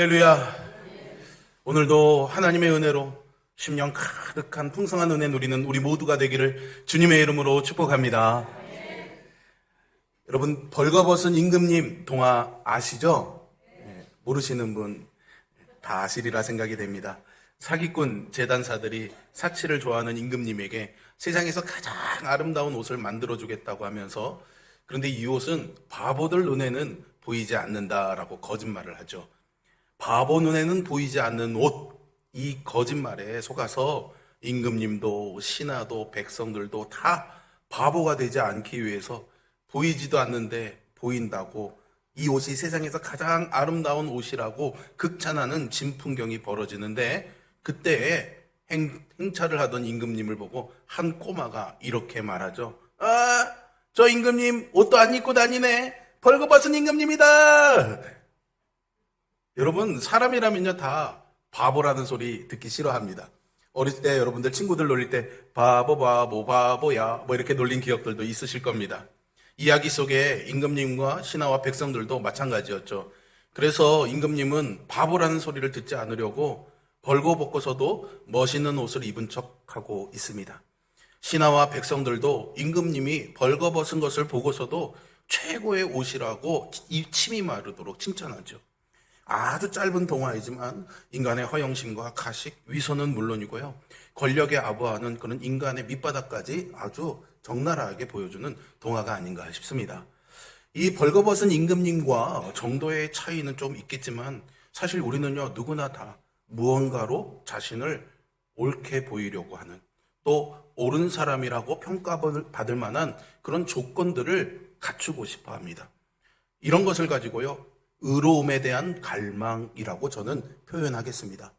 할렐루야. 오늘도 하나님의 은혜로 10년 가득한 풍성한 은혜 누리는 우리 모두가 되기를 주님의 이름으로 축복합니다. 여러분, 벌거벗은 임금님 동화 아시죠? 모르시는 분 다 아시리라 생각이 됩니다. 사기꾼 재단사들이 사치를 좋아하는 임금님에게 세상에서 가장 아름다운 옷을 만들어주겠다고 하면서, 그런데 이 옷은 바보들 눈에는 보이지 않는다라고 거짓말을 하죠. 바보 눈에는 보이지 않는 옷, 이 거짓말에 속아서 임금님도 신하도 백성들도 다 바보가 되지 않기 위해서 보이지도 않는데 보인다고 이 옷이 세상에서 가장 아름다운 옷이라고 극찬하는 진풍경이 벌어지는데, 그때 행차를 하던 임금님을 보고 한 꼬마가 이렇게 말하죠. 아, 저 임금님 옷도 안 입고 다니네. 벌거벗은 임금님이다. 여러분, 사람이라면요 다 바보라는 소리 듣기 싫어합니다. 어릴 때 여러분들 친구들 놀릴 때 바보 바보 바보야 뭐 이렇게 놀린 기억들도 있으실 겁니다. 이야기 속에 임금님과 신하와 백성들도 마찬가지였죠. 그래서 임금님은 바보라는 소리를 듣지 않으려고 벌거벗고서도 멋있는 옷을 입은 척하고 있습니다. 신하와 백성들도 임금님이 벌거벗은 것을 보고서도 최고의 옷이라고 침이 마르도록 칭찬하죠. 아주 짧은 동화이지만 인간의 허영심과 가식, 위선은 물론이고요, 권력에 아부하는 그런 인간의 밑바닥까지 아주 적나라하게 보여주는 동화가 아닌가 싶습니다. 이 벌거벗은 임금님과 정도의 차이는 좀 있겠지만 사실 우리는요 누구나 다 무언가로 자신을 옳게 보이려고 하는, 또 옳은 사람이라고 평가받을 만한 그런 조건들을 갖추고 싶어 합니다. 이런 것을 가지고요 의로움에 대한 갈망이라고 저는 표현하겠습니다.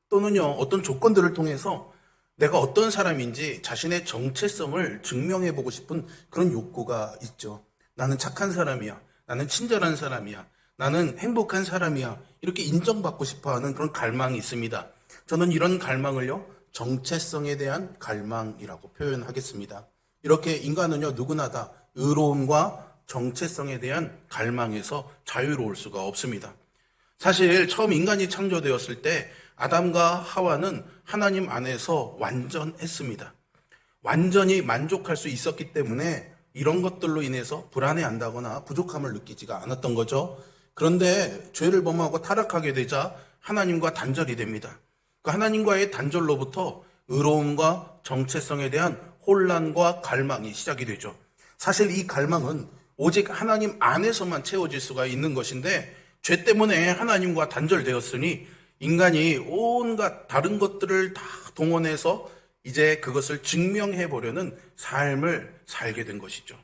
또는요 어떤 조건들을 통해서 내가 어떤 사람인지 자신의 정체성을 증명해보고 싶은 그런 욕구가 있죠. 나는 착한 사람이야, 나는 친절한 사람이야, 나는 행복한 사람이야, 이렇게 인정받고 싶어하는 그런 갈망이 있습니다. 저는 이런 갈망을요 정체성에 대한 갈망이라고 표현하겠습니다. 이렇게 인간은요 누구나 다 의로움과 정체성에 대한 갈망에서 자유로울 수가 없습니다. 사실 처음 인간이 창조되었을 때 아담과 하와는 하나님 안에서 완전했습니다. 완전히 만족할 수 있었기 때문에 이런 것들로 인해서 불안해한다거나 부족함을 느끼지가 않았던 거죠. 그런데 죄를 범하고 타락하게 되자 하나님과 단절이 됩니다. 그 하나님과의 단절로부터 의로움과 정체성에 대한 혼란과 갈망이 시작이 되죠. 사실 이 갈망은 오직 하나님 안에서만 채워질 수가 있는 것인데, 죄 때문에 하나님과 단절되었으니 인간이 온갖 다른 것들을 다 동원해서 이제 그것을 증명해 보려는 삶을 살게 된 것이죠.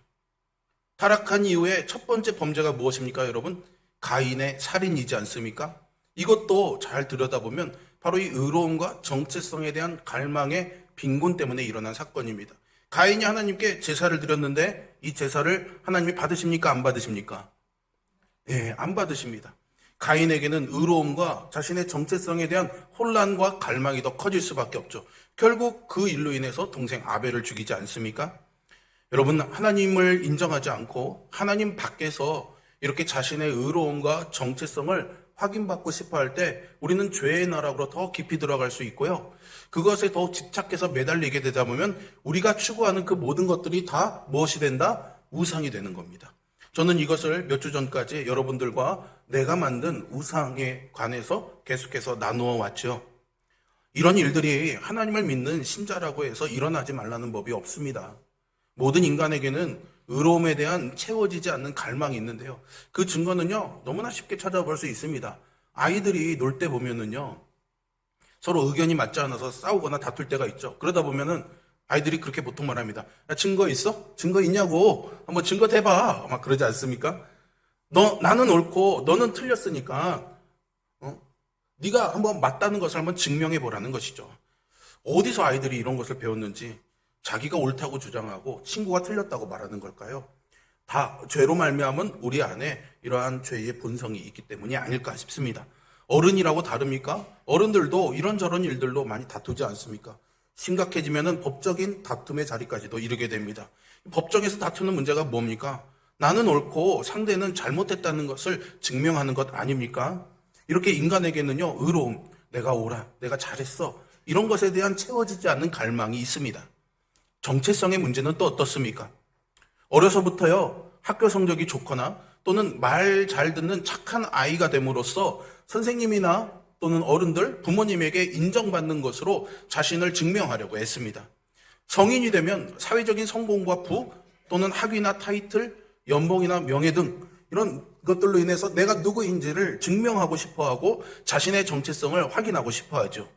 타락한 이후에 첫 번째 범죄가 무엇입니까, 여러분? 가인의 살인이지 않습니까? 이것도 잘 들여다보면 바로 이 의로움과 정체성에 대한 갈망의 빈곤 때문에 일어난 사건입니다. 가인이 하나님께 제사를 드렸는데 이 제사를 하나님이 받으십니까? 안 받으십니까? 네, 안 받으십니다. 가인에게는 의로움과 자신의 정체성에 대한 혼란과 갈망이 더 커질 수밖에 없죠. 결국 그 일로 인해서 동생 아벨을 죽이지 않습니까? 여러분, 하나님을 인정하지 않고 하나님 밖에서 이렇게 자신의 의로움과 정체성을 확인받고 싶어 할 때 우리는 죄의 나락으로 더 깊이 들어갈 수 있고요, 그것에 더 집착해서 매달리게 되다 보면 우리가 추구하는 그 모든 것들이 다 무엇이 된다? 우상이 되는 겁니다. 저는 이것을 몇 주 전까지 여러분들과 내가 만든 우상에 관해서 계속해서 나누어 왔죠. 이런 일들이 하나님을 믿는 신자라고 해서 일어나지 말라는 법이 없습니다. 모든 인간에게는 의로움에 대한 채워지지 않는 갈망이 있는데요, 그 증거는요 너무나 쉽게 찾아볼 수 있습니다. 아이들이 놀 때 보면은요 서로 의견이 맞지 않아서 싸우거나 다툴 때가 있죠. 그러다 보면은 아이들이 그렇게 보통 말합니다. 야, 증거 있어? 증거 있냐고? 한번 증거 대봐. 막 그러지 않습니까? 나는 옳고 너는 틀렸으니까 네가 한번 맞다는 것을 한번 증명해 보라는 것이죠. 어디서 아이들이 이런 것을 배웠는지 자기가 옳다고 주장하고 친구가 틀렸다고 말하는 걸까요? 다 죄로 말미암은 우리 안에 이러한 죄의 본성이 있기 때문이 아닐까 싶습니다. 어른이라고 다릅니까? 어른들도 이런저런 일들로 많이 다투지 않습니까? 심각해지면은 법적인 다툼의 자리까지도 이르게 됩니다. 법정에서 다투는 문제가 뭡니까? 나는 옳고 상대는 잘못했다는 것을 증명하는 것 아닙니까? 이렇게 인간에게는요, 의로움, 내가 옳아, 내가 잘했어, 이런 것에 대한 채워지지 않는 갈망이 있습니다. 정체성의 문제는 또 어떻습니까? 어려서부터요, 학교 성적이 좋거나 또는 말 잘 듣는 착한 아이가 됨으로써 선생님이나 또는 어른들, 부모님에게 인정받는 것으로 자신을 증명하려고 했습니다. 성인이 되면 사회적인 성공과 부 또는 학위나 타이틀, 연봉이나 명예 등 이런 것들로 인해서 내가 누구인지를 증명하고 싶어하고 자신의 정체성을 확인하고 싶어하죠.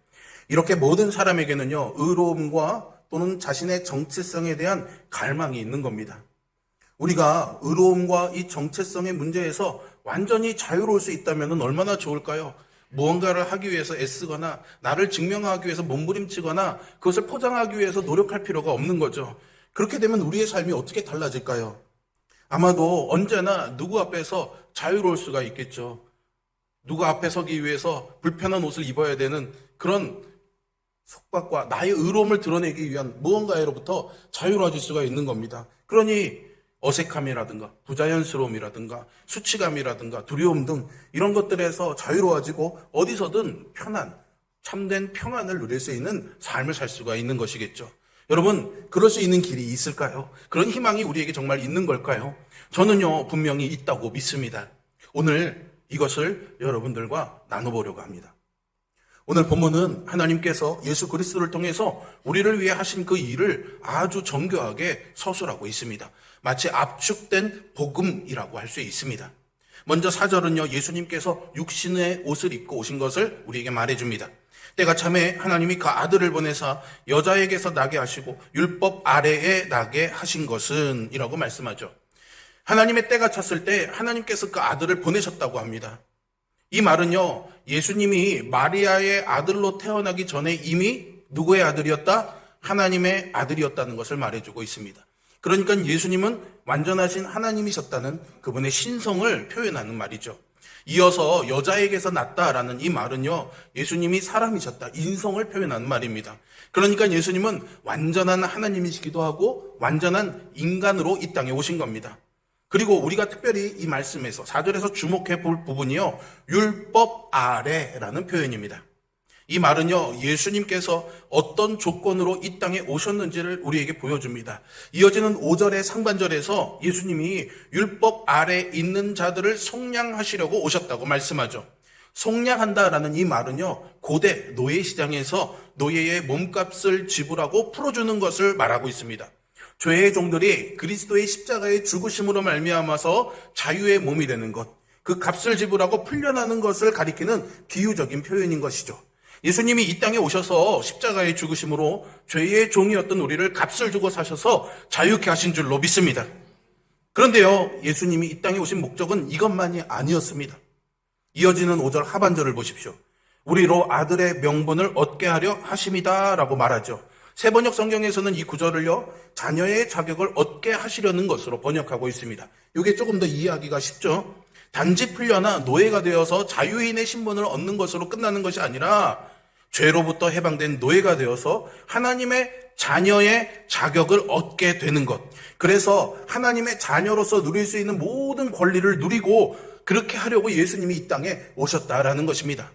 이렇게 모든 사람에게는요, 의로움과 또는 자신의 정체성에 대한 갈망이 있는 겁니다. 우리가 의로움과 이 정체성의 문제에서 완전히 자유로울 수 있다면 얼마나 좋을까요? 무언가를 하기 위해서 애쓰거나 나를 증명하기 위해서 몸부림치거나 그것을 포장하기 위해서 노력할 필요가 없는 거죠. 그렇게 되면 우리의 삶이 어떻게 달라질까요? 아마도 언제나 누구 앞에서 자유로울 수가 있겠죠. 누구 앞에 서기 위해서 불편한 옷을 입어야 되는 그런 속박과 나의 의로움을 드러내기 위한 무언가로부터 자유로워질 수가 있는 겁니다. 그러니 어색함이라든가 부자연스러움이라든가 수치감이라든가 두려움 등 이런 것들에서 자유로워지고 어디서든 편안, 참된 평안을 누릴 수 있는 삶을 살 수가 있는 것이겠죠. 여러분, 그럴 수 있는 길이 있을까요? 그런 희망이 우리에게 정말 있는 걸까요? 저는요, 분명히 있다고 믿습니다. 오늘 이것을 여러분들과 나눠보려고 합니다. 오늘 본문은 하나님께서 예수 그리스도를 통해서 우리를 위해 하신 그 일을 아주 정교하게 서술하고 있습니다. 마치 압축된 복음이라고 할 수 있습니다. 먼저 4절은요, 예수님께서 육신의 옷을 입고 오신 것을 우리에게 말해줍니다. 때가 참에 하나님이 그 아들을 보내사 여자에게서 나게 하시고 율법 아래에 나게 하신 것은 이라고 말씀하죠. 하나님의 때가 찼을 때 하나님께서 그 아들을 보내셨다고 합니다. 이 말은요, 예수님이 마리아의 아들로 태어나기 전에 이미 누구의 아들이었다? 하나님의 아들이었다는 것을 말해주고 있습니다. 그러니까 예수님은 완전하신 하나님이셨다는 그분의 신성을 표현하는 말이죠. 이어서 여자에게서 났다라는 이 말은요, 예수님이 사람이셨다, 인성을 표현하는 말입니다. 그러니까 예수님은 완전한 하나님이시기도 하고 완전한 인간으로 이 땅에 오신 겁니다. 그리고 우리가 특별히 이 말씀에서 4절에서 주목해 볼 부분이요, 율법 아래라는 표현입니다. 이 말은요, 예수님께서 어떤 조건으로 이 땅에 오셨는지를 우리에게 보여줍니다. 이어지는 5절의 상반절에서 예수님이 율법 아래 있는 자들을 속량하시려고 오셨다고 말씀하죠. 속량한다라는 이 말은요, 고대 노예시장에서 노예의 몸값을 지불하고 풀어주는 것을 말하고 있습니다. 죄의 종들이 그리스도의 십자가의 죽으심으로 말미암아서 자유의 몸이 되는 것, 그 값을 지불하고 풀려나는 것을 가리키는 비유적인 표현인 것이죠. 예수님이 이 땅에 오셔서 십자가의 죽으심으로 죄의 종이었던 우리를 값을 주고 사셔서 자유케 하신 줄로 믿습니다. 그런데요, 예수님이 이 땅에 오신 목적은 이것만이 아니었습니다. 이어지는 5절 하반절을 보십시오. 우리로 아들의 명분을 얻게 하려 하심이다 라고 말하죠. 새 번역 성경에서는 이 구절을요, 자녀의 자격을 얻게 하시려는 것으로 번역하고 있습니다. 이게 조금 더 이해하기가 쉽죠. 단지 풀려나 노예가 되어서 자유인의 신분을 얻는 것으로 끝나는 것이 아니라 죄로부터 해방된 노예가 되어서 하나님의 자녀의 자격을 얻게 되는 것. 그래서 하나님의 자녀로서 누릴 수 있는 모든 권리를 누리고 그렇게 하려고 예수님이 이 땅에 오셨다라는 것입니다.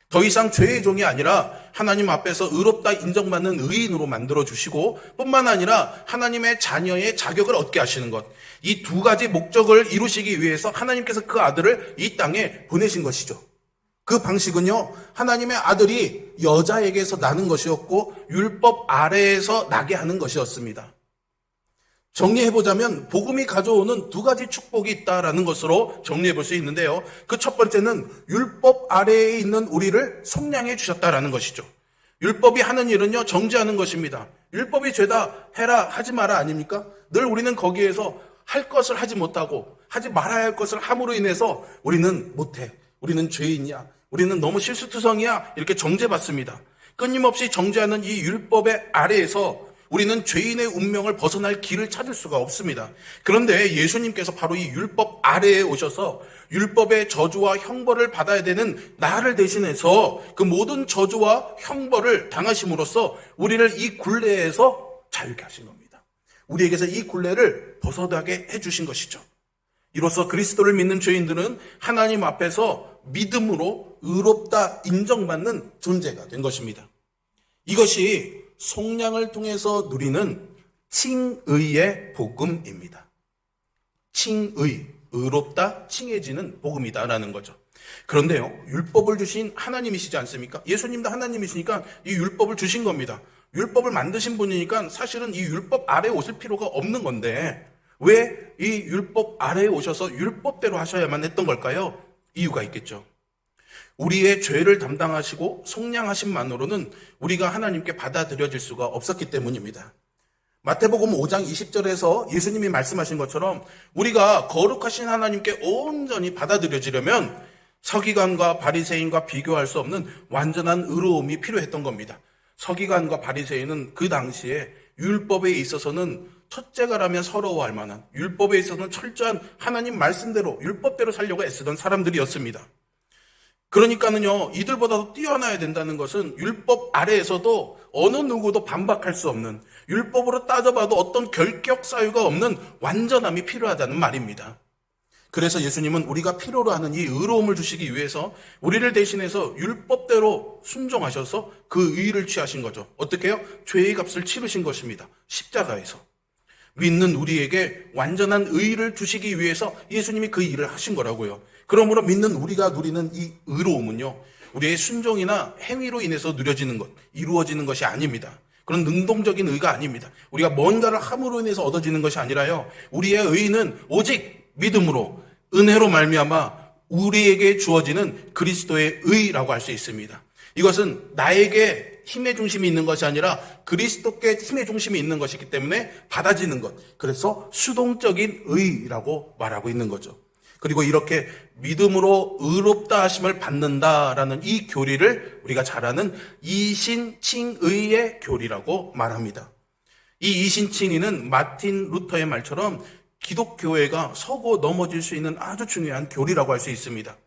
더 이상 죄의 종이 아니라 하나님 앞에서 의롭다 인정받는 의인으로 만들어주시고 뿐만 아니라 하나님의 자녀의 자격을 얻게 하시는 것. 이 두 가지 목적을 이루시기 위해서 하나님께서 그 아들을 이 땅에 보내신 것이죠. 그 방식은요, 하나님의 아들이 여자에게서 나는 것이었고 율법 아래에서 나게 하는 것이었습니다. 정리해보자면 복음이 가져오는 두 가지 축복이 있다라는 것으로 정리해볼 수 있는데요. 그 첫 번째는 율법 아래에 있는 우리를 속량해 주셨다라는 것이죠. 율법이 하는 일은요, 정죄하는 것입니다. 율법이 죄다, 해라, 하지 마라 아닙니까? 늘 우리는 거기에서 할 것을 하지 못하고 하지 말아야 할 것을 함으로 인해서 우리는 못해, 우리는 죄인이야, 우리는 너무 실수투성이야, 이렇게 정죄받습니다. 끊임없이 정죄하는 이 율법의 아래에서 우리는 죄인의 운명을 벗어날 길을 찾을 수가 없습니다. 그런데 예수님께서 바로 이 율법 아래에 오셔서 율법의 저주와 형벌을 받아야 되는 나를 대신해서 그 모든 저주와 형벌을 당하심으로써 우리를 이 굴레에서 자유케 하신 겁니다. 우리에게서 이 굴레를 벗어나게 해주신 것이죠. 이로써 그리스도를 믿는 죄인들은 하나님 앞에서 믿음으로 의롭다 인정받는 존재가 된 것입니다. 이것이 속량을 통해서 누리는 칭의의 복음입니다. 칭의, 의롭다, 칭해지는 복음이다라는 거죠. 그런데요, 율법을 주신 하나님이시지 않습니까? 예수님도 하나님이시니까 이 율법을 주신 겁니다. 율법을 만드신 분이니까 사실은 이 율법 아래에 오실 필요가 없는 건데 왜 이 율법 아래에 오셔서 율법대로 하셔야만 했던 걸까요? 이유가 있겠죠. 우리의 죄를 담당하시고 속량하심만으로는 우리가 하나님께 받아들여질 수가 없었기 때문입니다. 마태복음 5장 20절에서 예수님이 말씀하신 것처럼 우리가 거룩하신 하나님께 온전히 받아들여지려면 서기관과 바리새인과 비교할 수 없는 완전한 의로움이 필요했던 겁니다. 서기관과 바리새인은 그 당시에 율법에 있어서는 첫째가라면 서러워할 만한, 율법에 있어서는 철저한 하나님 말씀대로 율법대로 살려고 애쓰던 사람들이었습니다. 그러니까는요, 이들보다도 뛰어나야 된다는 것은 율법 아래에서도 어느 누구도 반박할 수 없는, 율법으로 따져봐도 어떤 결격 사유가 없는 완전함이 필요하다는 말입니다. 그래서 예수님은 우리가 필요로 하는 이 의로움을 주시기 위해서 우리를 대신해서 율법대로 순종하셔서 그 의의를 취하신 거죠. 어떻게 해요? 죄의 값을 치르신 것입니다. 십자가에서. 믿는 우리에게 완전한 의의를 주시기 위해서 예수님이 그 일을 하신 거라고요. 그러므로 믿는 우리가 누리는 이 의로움은요, 우리의 순종이나 행위로 인해서 누려지는 것, 이루어지는 것이 아닙니다. 그런 능동적인 의가 아닙니다. 우리가 뭔가를 함으로 인해서 얻어지는 것이 아니라요, 우리의 의는 오직 믿음으로, 은혜로 말미암아 우리에게 주어지는 그리스도의 의라고 할 수 있습니다. 이것은 나에게 힘의 중심이 있는 것이 아니라 그리스도께 힘의 중심이 있는 것이기 때문에 받아지는 것. 그래서 수동적인 의라고 말하고 있는 거죠. 그리고 이렇게 믿음으로 의롭다 하심을 받는다라는 이 교리를 우리가 잘 아는 이신칭의의 교리라고 말합니다. 이 이신칭의는 마틴 루터의 말처럼 기독교회가 서고 넘어질 수 있는 아주 중요한 교리라고 할 수 있습니다.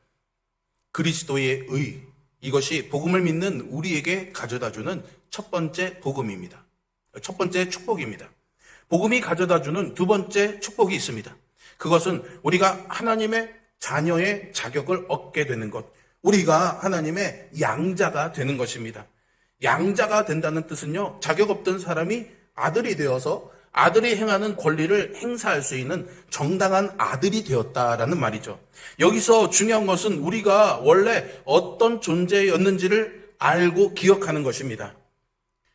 그리스도의 의, 이것이 복음을 믿는 우리에게 가져다주는 첫 번째 복음입니다. 첫 번째 축복입니다. 복음이 가져다주는 두 번째 축복이 있습니다. 그것은 우리가 하나님의 자녀의 자격을 얻게 되는 것, 우리가 하나님의 양자가 되는 것입니다. 양자가 된다는 뜻은요, 자격 없던 사람이 아들이 되어서 아들이 행하는 권리를 행사할 수 있는 정당한 아들이 되었다라는 말이죠. 여기서 중요한 것은 우리가 원래 어떤 존재였는지를 알고 기억하는 것입니다.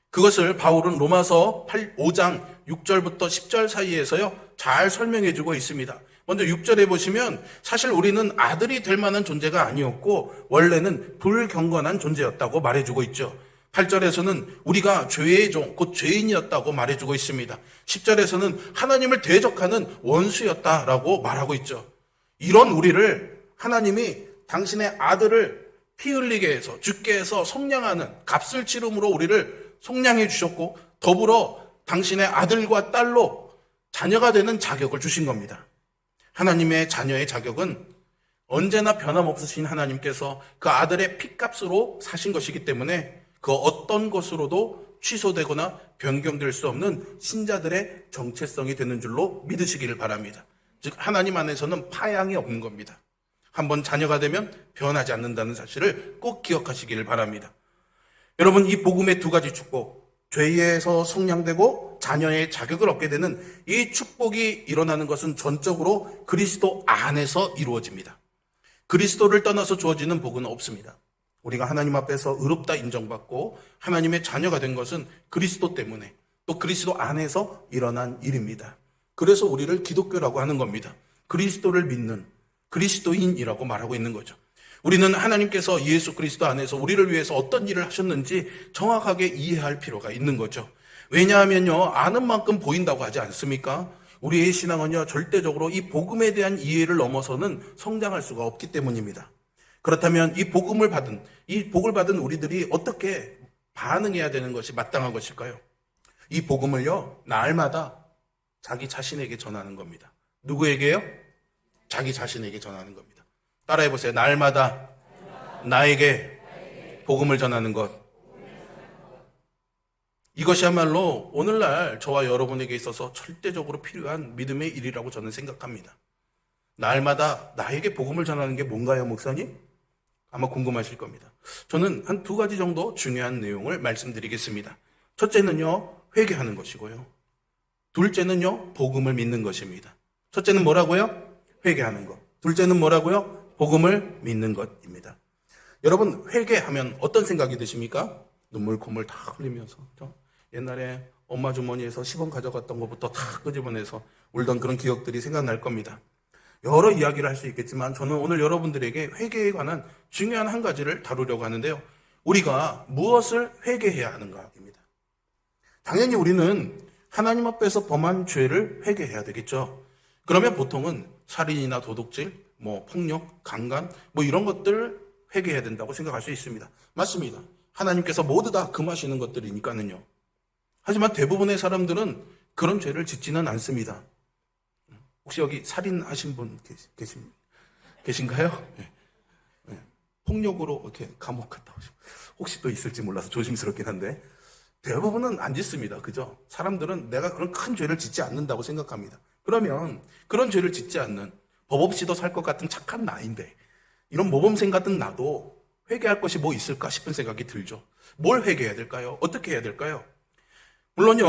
그것을 바울은 로마서 5장 6절부터 10절 사이에서요, 잘 설명해 주고 있습니다. 먼저 6절에 보시면 사실 우리는 아들이 될 만한 존재가 아니었고 원래는 불경건한 존재였다고 말해주고 있죠. 8절에서는 우리가 죄의 종, 곧 죄인이었다고 말해주고 있습니다. 10절에서는 하나님을 대적하는 원수였다라고 말하고 있죠. 이런 우리를 하나님이 당신의 아들을 피 흘리게 해서 죽게 해서 속량하는 값을 치름으로 우리를 속량해 주셨고 더불어 당신의 아들과 딸로 자녀가 되는 자격을 주신 겁니다. 하나님의 자녀의 자격은 언제나 변함없으신 하나님께서 그 아들의 피값으로 사신 것이기 때문에 그 어떤 것으로도 취소되거나 변경될 수 없는 신자들의 정체성이 되는 줄로 믿으시기를 바랍니다. 즉 하나님 안에서는 파양이 없는 겁니다. 한번 자녀가 되면 변하지 않는다는 사실을 꼭 기억하시기를 바랍니다. 여러분, 이 복음의 두 가지 축복, 죄에서 속량되고 자녀의 자격을 얻게 되는 이 축복이 일어나는 것은 전적으로 그리스도 안에서 이루어집니다. 그리스도를 떠나서 주어지는 복은 없습니다. 우리가 하나님 앞에서 의롭다 인정받고 하나님의 자녀가 된 것은 그리스도 때문에, 또 그리스도 안에서 일어난 일입니다. 그래서 우리를 기독교라고 하는 겁니다. 그리스도를 믿는 그리스도인이라고 말하고 있는 거죠. 우리는 하나님께서 예수 그리스도 안에서 우리를 위해서 어떤 일을 하셨는지 정확하게 이해할 필요가 있는 거죠. 왜냐하면요, 아는 만큼 보인다고 하지 않습니까? 우리의 신앙은요, 절대적으로 이 복음에 대한 이해를 넘어서는 성장할 수가 없기 때문입니다. 그렇다면 이 복을 받은 우리들이 어떻게 반응해야 되는 것이 마땅한 것일까요? 이 복음을요, 날마다 자기 자신에게 전하는 겁니다. 누구에게요? 자기 자신에게 전하는 겁니다. 따라해 보세요. 날마다 나에게 복음을 전하는 것. 이것이야말로 오늘날 저와 여러분에게 있어서 절대적으로 필요한 믿음의 일이라고 저는 생각합니다. 날마다 나에게 복음을 전하는 게 뭔가요, 목사님? 아마 궁금하실 겁니다. 저는 한 두 가지 정도 중요한 내용을 말씀드리겠습니다. 첫째는요, 회개하는 것이고요. 둘째는요, 복음을 믿는 것입니다. 첫째는 뭐라고요? 회개하는 것. 둘째는 뭐라고요? 복음을 믿는 것입니다. 여러분, 회개하면 어떤 생각이 드십니까? 눈물, 콧물 다 흘리면서. 옛날에 엄마 주머니에서 10원 가져갔던 것부터 다 끄집어내서 울던 그런 기억들이 생각날 겁니다. 여러 이야기를 할 수 있겠지만 저는 오늘 여러분들에게 회개에 관한 중요한 한 가지를 다루려고 하는데요. 우리가 무엇을 회개해야 하는가입니다. 당연히 우리는 하나님 앞에서 범한 죄를 회개해야 되겠죠. 그러면 보통은 살인이나 도둑질, 폭력, 강간, 이런 것들을 회개해야 된다고 생각할 수 있습니다. 맞습니다. 하나님께서 모두 다 금하시는 것들이니까는요. 하지만 대부분의 사람들은 그런 죄를 짓지는 않습니다. 혹시 여기 살인하신 분 계신가요? 네. 네. 폭력으로 이렇게 감옥 갔다 오시고 혹시 또 있을지 몰라서 조심스럽긴 한데 대부분은 안 짓습니다. 그죠? 사람들은 내가 그런 큰 죄를 짓지 않는다고 생각합니다. 그러면 그런 죄를 짓지 않는 법 없이도 살 것 같은 착한 나인데 이런 모범생 같은 나도 회개할 것이 뭐 있을까 싶은 생각이 들죠. 뭘 회개해야 될까요? 어떻게 해야 될까요? 물론요,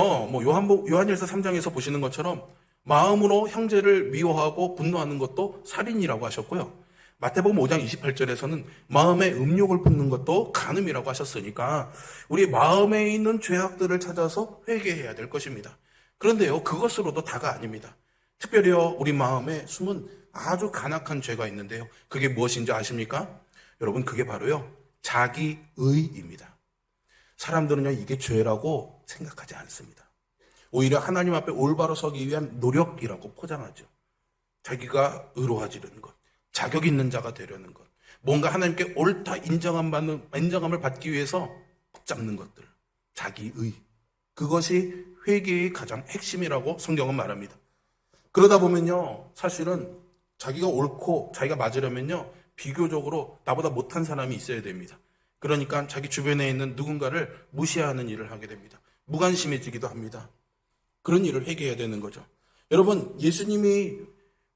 요한일서 3장에서 보시는 것처럼 마음으로 형제를 미워하고 분노하는 것도 살인이라고 하셨고요. 마태복음 5장 28절에서는 마음에 음욕을 품는 것도 간음이라고 하셨으니까 우리 마음에 있는 죄악들을 찾아서 회개해야 될 것입니다. 그런데요, 그것으로도 다가 아닙니다. 특별히요, 우리 마음에 숨은 아주 간악한 죄가 있는데요. 그게 무엇인지 아십니까? 여러분, 그게 바로요, 자기의입니다. 사람들은요, 이게 죄라고 생각하지 않습니다. 오히려 하나님 앞에 올바로 서기 위한 노력이라고 포장하죠. 자기가 의로워지려는 것, 자격 있는 자가 되려는 것, 뭔가 하나님께 옳다 인정함을 받기 위해서 붙잡는 것들, 자기의. 그것이 회개의 가장 핵심이라고 성경은 말합니다. 그러다 보면요, 사실은 자기가 옳고 자기가 맞으려면요, 비교적으로 나보다 못한 사람이 있어야 됩니다. 그러니까 자기 주변에 있는 누군가를 무시하는 일을 하게 됩니다. 무관심해지기도 합니다. 그런 일을 회개해야 되는 거죠. 여러분, 예수님이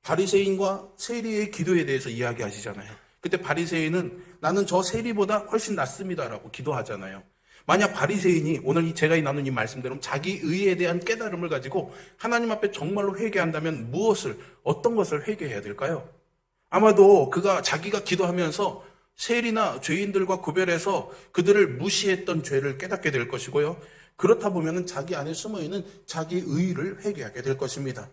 바리새인과 세리의 기도에 대해서 이야기하시잖아요. 그때 바리새인은 나는 저 세리보다 훨씬 낫습니다라고 기도하잖아요. 만약 바리새인이 오늘 제가 나눈 이 말씀대로 자기 의에 대한 깨달음을 가지고 하나님 앞에 정말로 회개한다면 어떤 것을 회개해야 될까요? 아마도 자기가 기도하면서 세리나 죄인들과 구별해서 그들을 무시했던 죄를 깨닫게 될 것이고요. 그렇다 보면 자기 안에 숨어있는 자기 의를 회개하게 될 것입니다.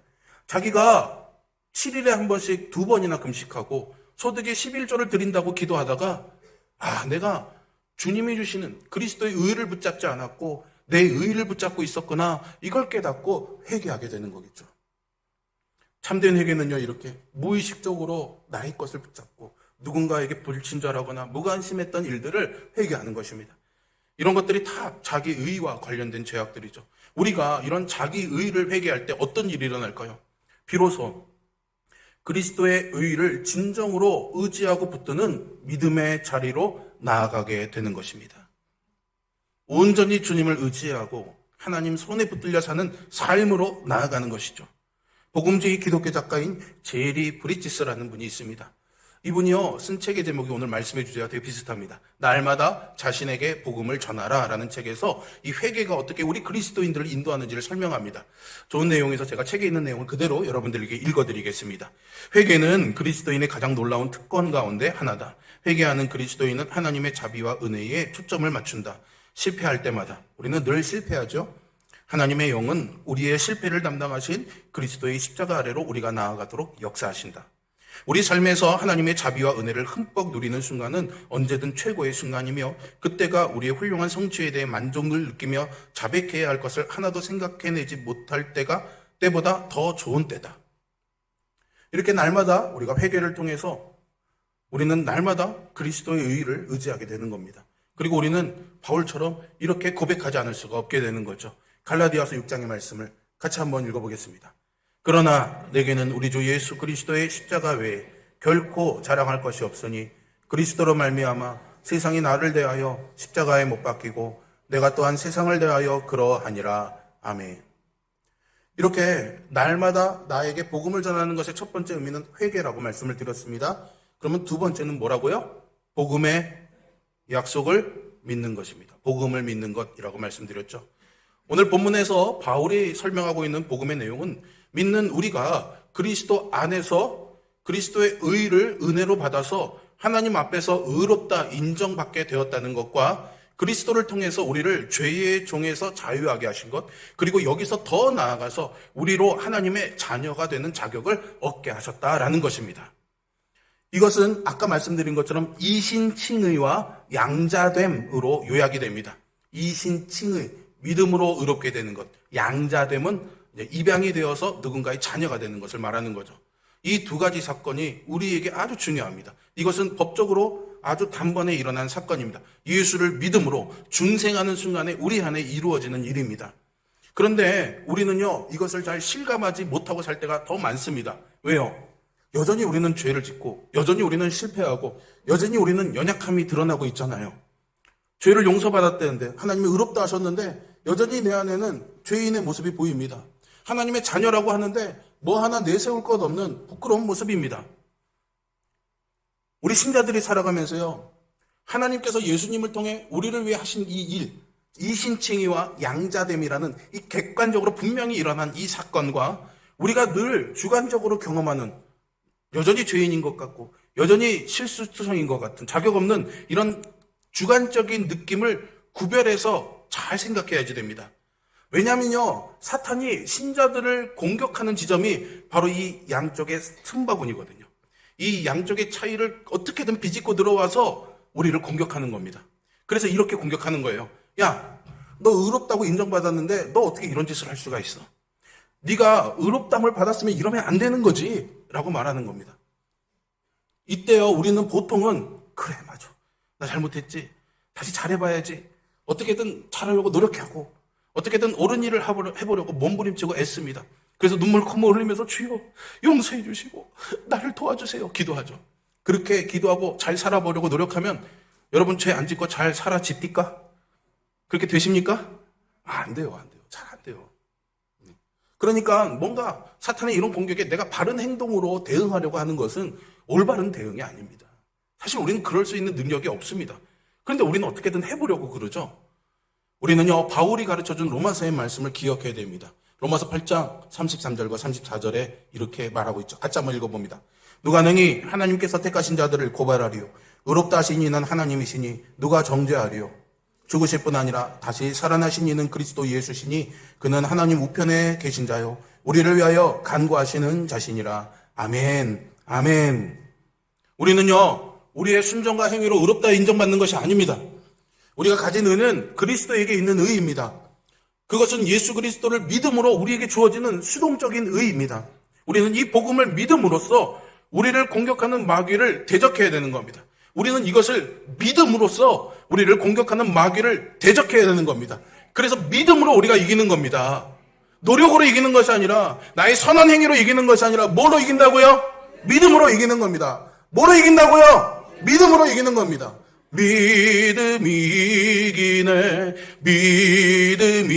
자기가 7일에 한 번씩 2번이나 금식하고 소득의 11조를 드린다고 기도하다가 내가 주님이 주시는 그리스도의 의를 붙잡지 않았고 내 의를 붙잡고 있었구나, 이걸 깨닫고 회개하게 되는 거겠죠. 참된 회개는요, 이렇게 무의식적으로 나의 것을 붙잡고 누군가에게 불친절하거나 무관심했던 일들을 회개하는 것입니다. 이런 것들이 다 자기 의와 관련된 죄악들이죠. 우리가 이런 자기 의를 회개할 때 어떤 일이 일어날까요? 비로소 그리스도의 의를 진정으로 의지하고 붙드는 믿음의 자리로 나아가게 되는 것입니다. 온전히 주님을 의지하고 하나님 손에 붙들려 사는 삶으로 나아가는 것이죠. 복음주의 기독교 작가인 제리 브리지스라는 분이 있습니다. 이분이요, 쓴 책의 제목이 오늘 말씀의 주제와 되게 비슷합니다. 날마다 자신에게 복음을 전하라 라는 책에서 이 회개가 어떻게 우리 그리스도인들을 인도하는지를 설명합니다. 좋은 내용에서 제가 책에 있는 내용을 그대로 여러분들에게 읽어드리겠습니다. 회개는 그리스도인의 가장 놀라운 특권 가운데 하나다. 회개하는 그리스도인은 하나님의 자비와 은혜에 초점을 맞춘다. 실패할 때마다 우리는 늘 실패하죠. 하나님의 영은 우리의 실패를 담당하신 그리스도의 십자가 아래로 우리가 나아가도록 역사하신다. 우리 삶에서 하나님의 자비와 은혜를 흠뻑 누리는 순간은 언제든 최고의 순간이며 그때가 우리의 훌륭한 성취에 대해 만족을 느끼며 자백해야 할 것을 하나도 생각해내지 못할 때보다 더 좋은 때다. 이렇게 날마다 우리가 회개를 통해서 우리는 날마다 그리스도의 의를 의지하게 되는 겁니다. 그리고 우리는 바울처럼 이렇게 고백하지 않을 수가 없게 되는 거죠. 갈라디아서 6장의 말씀을 같이 한번 읽어보겠습니다. 그러나 내게는 우리 주 예수 그리스도의 십자가 외에 결코 자랑할 것이 없으니 그리스도로 말미암아 세상이 나를 대하여 십자가에 못 박히고 내가 또한 세상을 대하여 그러하니라. 아멘. 이렇게 날마다 나에게 복음을 전하는 것의 첫 번째 의미는 회개라고 말씀을 드렸습니다. 그러면 두 번째는 뭐라고요? 복음의 약속을 믿는 것입니다. 복음을 믿는 것이라고 말씀드렸죠. 오늘 본문에서 바울이 설명하고 있는 복음의 내용은 믿는 우리가 그리스도 안에서 그리스도의 의를 은혜로 받아서 하나님 앞에서 의롭다 인정받게 되었다는 것과 그리스도를 통해서 우리를 죄의 종에서 자유하게 하신 것, 그리고 여기서 더 나아가서 우리로 하나님의 자녀가 되는 자격을 얻게 하셨다라는 것입니다. 이것은 아까 말씀드린 것처럼 이신칭의와 양자됨으로 요약이 됩니다. 이신칭의, 믿음으로 의롭게 되는 것, 양자됨은 입양이 되어서 누군가의 자녀가 되는 것을 말하는 거죠. 이 두 가지 사건이 우리에게 아주 중요합니다. 이것은 법적으로 아주 단번에 일어난 사건입니다. 예수를 믿음으로 중생하는 순간에 우리 안에 이루어지는 일입니다. 그런데 우리는요, 이것을 잘 실감하지 못하고 살 때가 더 많습니다. 왜요? 여전히 우리는 죄를 짓고, 여전히 우리는 실패하고, 여전히 우리는 연약함이 드러나고 있잖아요. 죄를 용서받았다는데, 하나님이 의롭다 하셨는데, 여전히 내 안에는 죄인의 모습이 보입니다. 하나님의 자녀라고 하는데, 뭐 하나 내세울 것 없는 부끄러운 모습입니다. 우리 신자들이 살아가면서요, 하나님께서 예수님을 통해 우리를 위해 하신 이 일, 이신칭의와 양자됨이라는 이 객관적으로 분명히 일어난 이 사건과 우리가 늘 주관적으로 경험하는, 여전히 죄인인 것 같고 여전히 실수투성인 것 같은 자격 없는 이런 주관적인 느낌을 구별해서 잘 생각해야지 됩니다. 왜냐하면요, 사탄이 신자들을 공격하는 지점이 바로 이 양쪽의 틈바구니거든요. 이 양쪽의 차이를 어떻게든 비집고 들어와서 우리를 공격하는 겁니다. 그래서 이렇게 공격하는 거예요. 야, 너 의롭다고 인정받았는데 너 어떻게 이런 짓을 할 수가 있어? 네가 의롭담을 받았으면 이러면 안 되는 거지 라고 말하는 겁니다. 이때요, 우리는 보통은 그래, 맞아, 나 잘못했지, 다시 잘해봐야지, 어떻게든 잘하려고 노력하고 어떻게든 옳은 일을 해보려고 몸부림치고 애씁니다. 그래서 눈물 콧물 흘리면서 주여 용서해 주시고 나를 도와주세요 기도하죠. 그렇게 기도하고 잘 살아보려고 노력하면 여러분 죄 안 짓고 잘 살아집니까? 그렇게 되십니까? 안 돼요. 잘 안 돼요. 그러니까 뭔가 사탄의 이런 공격에 내가 바른 행동으로 대응하려고 하는 것은 올바른 대응이 아닙니다. 사실 우리는 그럴 수 있는 능력이 없습니다. 그런데 우리는 어떻게든 해보려고 그러죠. 우리는요, 바울이 가르쳐준 로마서의 말씀을 기억해야 됩니다. 로마서 8장 33절과 34절에 이렇게 말하고 있죠. 같이 한번 읽어봅니다. 누가 능히 하나님께서 택하신 자들을 고발하리요? 의롭다 하신 이는 하나님이시니 누가 정죄하리요? 죽으실 뿐 아니라 다시 살아나신 이는 그리스도 예수시니 그는 하나님 우편에 계신 자요 우리를 위하여 간구하시는 자시니라. 아멘. 아멘. 우리는요, 우리의 순종과 행위로 의롭다 인정받는 것이 아닙니다. 우리가 가진 의는 그리스도에게 있는 의입니다. 그것은 예수 그리스도를 믿음으로 우리에게 주어지는 수동적인 의입니다. 우리는 이 복음을 믿음으로써 우리를 공격하는 마귀를 대적해야 되는 겁니다. 우리는 이것을 믿음으로써 우리를 공격하는 마귀를 대적해야 되는 겁니다. 그래서 믿음으로 우리가 이기는 겁니다. 노력으로 이기는 것이 아니라, 나의 선한 행위로 이기는 것이 아니라 뭐로 이긴다고요? 믿음으로 이기는 겁니다. 뭐로 이긴다고요? 믿음으로 이기는 겁니다. 믿음이 이기네, 믿음이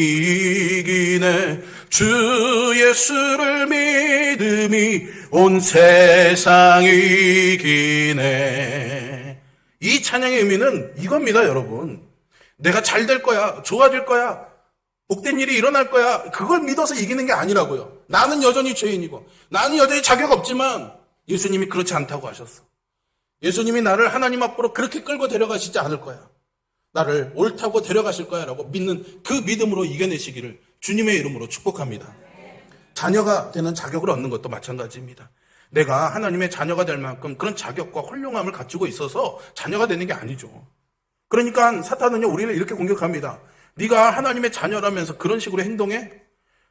이기네, 주 예수를 믿음이 온 세상이 이기네. 이 찬양의 의미는 이겁니다, 여러분. 내가 잘 될 거야, 좋아질 거야, 복된 일이 일어날 거야, 그걸 믿어서 이기는 게 아니라고요. 나는 여전히 죄인이고 나는 여전히 자격 없지만 예수님이 그렇지 않다고 하셨어. 예수님이 나를 하나님 앞으로 그렇게 끌고 데려가시지 않을 거야. 나를 옳다고 데려가실 거야 라고 믿는 그 믿음으로 이겨내시기를 주님의 이름으로 축복합니다. 자녀가 되는 자격을 얻는 것도 마찬가지입니다. 내가 하나님의 자녀가 될 만큼 그런 자격과 훌륭함을 갖추고 있어서 자녀가 되는 게 아니죠. 그러니까 사탄은요, 우리를 이렇게 공격합니다. 네가 하나님의 자녀라면서 그런 식으로 행동해?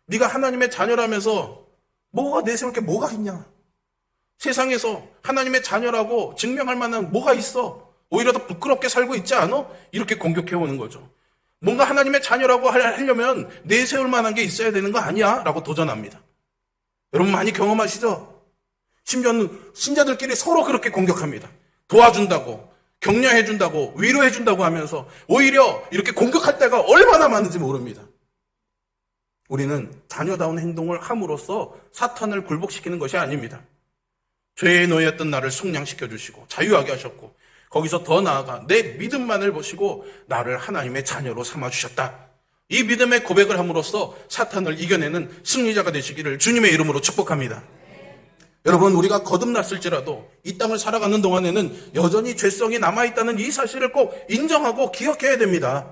네가 하나님의 자녀라면서 뭐가 내세울 게 뭐가 있냐? 세상에서 하나님의 자녀라고 증명할 만한 뭐가 있어? 오히려 더 부끄럽게 살고 있지 않아? 이렇게 공격해오는 거죠. 뭔가 하나님의 자녀라고 하려면 내세울 만한 게 있어야 되는 거 아니야? 라고 도전합니다. 여러분 많이 경험하시죠? 심지어는 신자들끼리 서로 그렇게 공격합니다. 도와준다고, 격려해준다고, 위로해준다고 하면서 오히려 이렇게 공격할 때가 얼마나 많은지 모릅니다. 우리는 자녀다운 행동을 함으로써 사탄을 굴복시키는 것이 아닙니다. 죄의 노예였던 나를 속량시켜 주시고 자유하게 하셨고, 거기서 더 나아가 내 믿음만을 보시고 나를 하나님의 자녀로 삼아주셨다. 이 믿음의 고백을 함으로써 사탄을 이겨내는 승리자가 되시기를 주님의 이름으로 축복합니다. 여러분, 우리가 거듭났을지라도 이 땅을 살아가는 동안에는 여전히 죄성이 남아있다는 이 사실을 꼭 인정하고 기억해야 됩니다.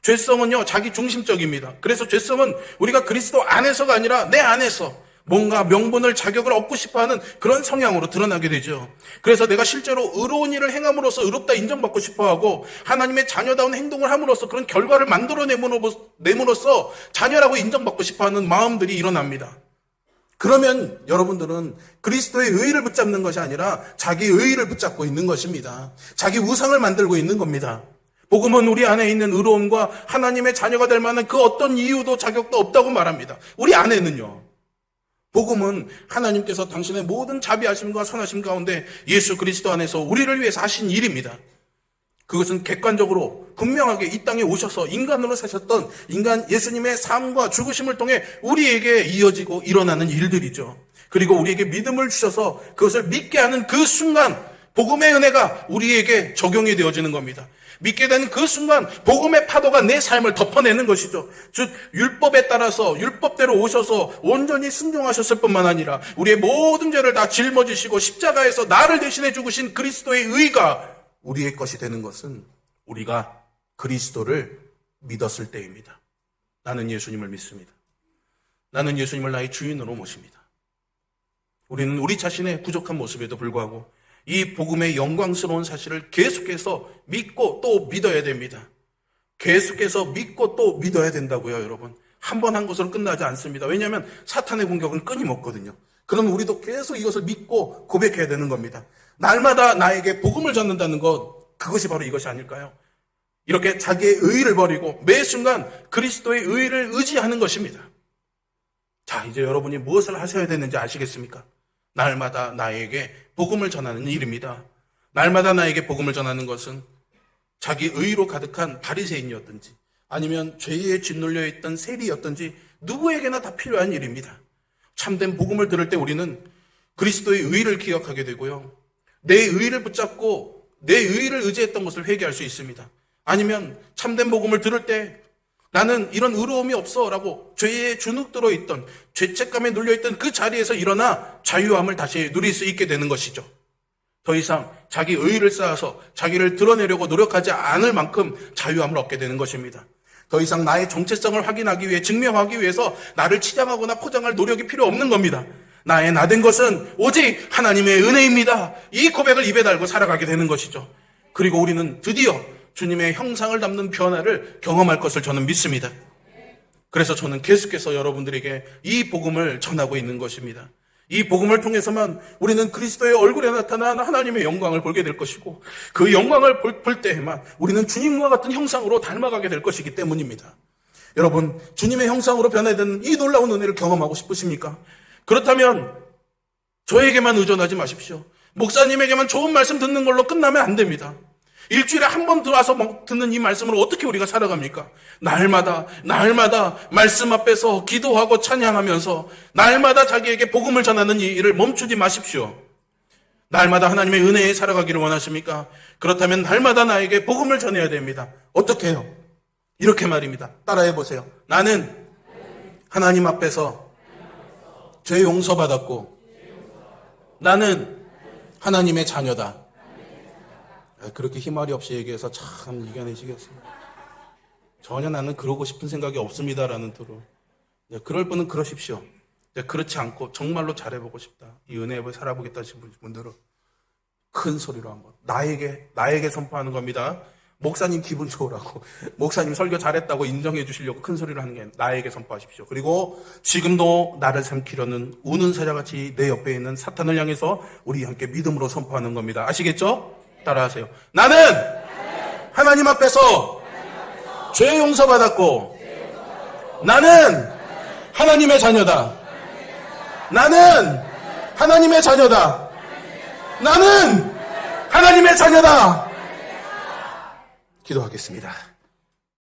죄성은요, 자기 중심적입니다. 그래서 죄성은 우리가 그리스도 안에서가 아니라 내 안에서 뭔가 명분을, 자격을 얻고 싶어하는 그런 성향으로 드러나게 되죠. 그래서 내가 실제로 의로운 일을 행함으로써 의롭다 인정받고 싶어하고 하나님의 자녀다운 행동을 함으로써 그런 결과를 만들어내므로써 자녀라고 인정받고 싶어하는 마음들이 일어납니다. 그러면 여러분들은 그리스도의 의의를 붙잡는 것이 아니라 자기 의의를 붙잡고 있는 것입니다. 자기 우상을 만들고 있는 겁니다. 복음은 우리 안에 있는 의로움과 하나님의 자녀가 될 만한 그 어떤 이유도 자격도 없다고 말합니다. 우리 안에는요. 복음은 하나님께서 당신의 모든 자비하심과 선하심 가운데 예수 그리스도 안에서 우리를 위해서 하신 일입니다. 그것은 객관적으로 분명하게 이 땅에 오셔서 인간으로 사셨던 인간 예수님의 삶과 죽으심을 통해 우리에게 이어지고 일어나는 일들이죠. 그리고 우리에게 믿음을 주셔서 그것을 믿게 하는 그 순간 복음의 은혜가 우리에게 적용이 되어지는 겁니다. 믿게 되는 그 순간 복음의 파도가 내 삶을 덮어내는 것이죠. 즉 율법에 따라서 율법대로 오셔서 온전히 순종하셨을 뿐만 아니라 우리의 모든 죄를 다 짊어지시고 십자가에서 나를 대신해 죽으신 그리스도의 의가 우리의 것이 되는 것은 우리가 그리스도를 믿었을 때입니다. 나는 예수님을 믿습니다. 나는 예수님을 나의 주인으로 모십니다. 우리는 우리 자신의 부족한 모습에도 불구하고 이 복음의 영광스러운 사실을 계속해서 믿고 또 믿어야 됩니다. 계속해서 믿고 또 믿어야 된다고요, 여러분. 한 번 한 것으로 끝나지 않습니다. 왜냐하면 사탄의 공격은 끊임없거든요. 그럼 우리도 계속 이것을 믿고 고백해야 되는 겁니다. 날마다 나에게 복음을 전한다는 것, 그것이 바로 이것이 아닐까요? 이렇게 자기의 의의를 버리고 매 순간 그리스도의 의의를 의지하는 것입니다. 자, 이제 여러분이 무엇을 하셔야 되는지 아시겠습니까? 날마다 나에게 복음을 전하는 일입니다. 날마다 나에게 복음을 전하는 것은 자기 의의로 가득한 바리새인이었든지 아니면 죄에 짓눌려 있던 세리였든지 누구에게나 다 필요한 일입니다. 참된 복음을 들을 때 우리는 그리스도의 의의를 기억하게 되고요. 내 의의를 붙잡고 내 의의를 의지했던 것을 회개할 수 있습니다. 아니면 참된 복음을 들을 때 나는 이런 의로움이 없어 라고 죄에 주눅 들어있던 죄책감에 눌려있던 그 자리에서 일어나 자유함을 다시 누릴 수 있게 되는 것이죠. 더 이상 자기 의의를 쌓아서 자기를 드러내려고 노력하지 않을 만큼 자유함을 얻게 되는 것입니다. 더 이상 나의 정체성을 확인하기 위해 증명하기 위해서 나를 치장하거나 포장할 노력이 필요 없는 겁니다. 나의 나된 것은 오직 하나님의 은혜입니다. 이 고백을 입에 달고 살아가게 되는 것이죠. 그리고 우리는 드디어 주님의 형상을 담는 변화를 경험할 것을 저는 믿습니다. 그래서 저는 계속해서 여러분들에게 이 복음을 전하고 있는 것입니다. 이 복음을 통해서만 우리는 그리스도의 얼굴에 나타난 하나님의 영광을 보게 될 것이고 그 영광을 볼 때에만 우리는 주님과 같은 형상으로 닮아가게 될 것이기 때문입니다. 여러분, 주님의 형상으로 변화되는 이 놀라운 은혜를 경험하고 싶으십니까? 그렇다면 저에게만 의존하지 마십시오. 목사님에게만 좋은 말씀 듣는 걸로 끝나면 안 됩니다. 일주일에 한 번 들어와서 듣는 이 말씀을 어떻게 우리가 살아갑니까? 날마다 말씀 앞에서 기도하고 찬양하면서 날마다 자기에게 복음을 전하는 이 일을 멈추지 마십시오. 날마다 하나님의 은혜에 살아가기를 원하십니까? 그렇다면 날마다 나에게 복음을 전해야 됩니다. 어떻게 해요? 이렇게 말입니다. 따라해 보세요. 나는 하나님 앞에서 죄 용서받았고 나는 하나님의 자녀다. 그렇게 희말이 없이 얘기해서 참 이겨내시겠어요. 전혀 나는 그러고 싶은 생각이 없습니다라는 투로. 그럴 분은 그러십시오. 그렇지 않고 정말로 잘해보고 싶다. 이 은혜에 살아보겠다 하신 분들은 큰 소리로 한번 나에게 선포하는 겁니다. 목사님 기분 좋으라고, 목사님 설교 잘했다고 인정해 주시려고 큰 소리를 하는 게 나에게 선포하십시오. 그리고 지금도 나를 삼키려는 우는 사자같이 내 옆에 있는 사탄을 향해서 우리 함께 믿음으로 선포하는 겁니다. 아시겠죠? 따라하세요. 나는 하나님 앞에서 죄 용서받았고 나는 하나님의 자녀다. 나는 하나님의 자녀다. 나는 하나님의 자녀다. 기도하겠습니다.